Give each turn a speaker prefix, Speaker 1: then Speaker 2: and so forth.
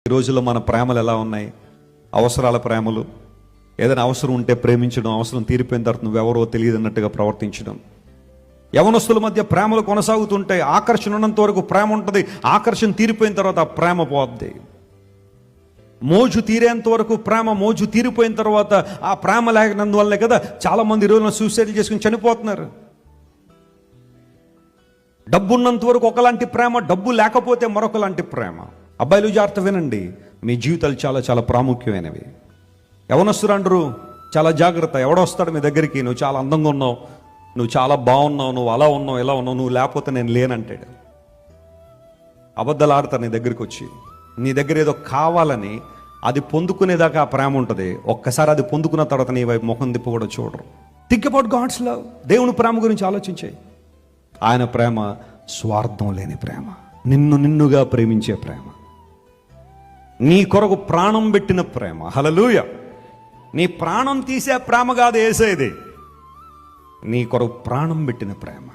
Speaker 1: ఈ రోజుల్లో మన ప్రేమలు ఎలా ఉన్నాయి? అవసరాల ప్రేమలు. ఏదైనా అవసరం ఉంటే ప్రేమించడం, అవసరం తీరిపోయిన తర్వాత నువ్వెవరో తెలియదు అన్నట్టుగా ప్రవర్తించడం. యవనస్తుల మధ్య ప్రేమలు కొనసాగుతుంటాయి. ఆకర్షణ ఉన్నంత వరకు ప్రేమ ఉంటుంది, ఆకర్షణ తీరిపోయిన తర్వాత ఆ ప్రేమ పోద్ది. మోజు తీరేంత వరకు ప్రేమ, మోజు తీరిపోయిన తర్వాత ఆ ప్రేమ లేకనందువల్లే కదా చాలామంది ఈ రోజున సూసైడ్ చేసుకుని చనిపోతున్నారు. డబ్బు ఉన్నంత వరకు ఒకలాంటి ప్రేమ, డబ్బు లేకపోతే మరొకలాంటి ప్రేమ. అబ్బాయిలు జాగ్రత్త వినండి, మీ జీవితాలు చాలా చాలా ప్రాముఖ్యమైనవి. యవనస్తులు అంటారు చాలా జాగ్రత్త, ఎవడొస్తాడు మీ దగ్గరికి, నువ్వు చాలా అందంగా ఉన్నావు, నువ్వు చాలా బాగున్నావు, నువ్వు అలా ఉన్నావు, ఎలా ఉన్నావు, నువ్వు లేకపోతే నేను లేనంటాడు. అబద్ధాలు ఆడతారు నీ దగ్గరికి వచ్చి. నీ దగ్గర ఏదో కావాలని అది పొందుకునేదాకా ఆ ప్రేమ ఉంటుంది. ఒక్కసారి అది పొందుకున్న తర్వాత నీ వైపు ముఖం తిప్పి కూడా చూడరు. Think about God's love. దేవుని ప్రేమ గురించి ఆలోచించే. ఆయన ప్రేమ స్వార్థం లేని ప్రేమ, నిన్నుగా ప్రేమించే ప్రేమ, నీ కొరకు ప్రాణం పెట్టిన ప్రేమ. హల్లెలూయా. నీ ప్రాణం తీసే ప్రేమ కాదు యేసయ్యది, నీ కొరకు ప్రాణం పెట్టిన ప్రేమ.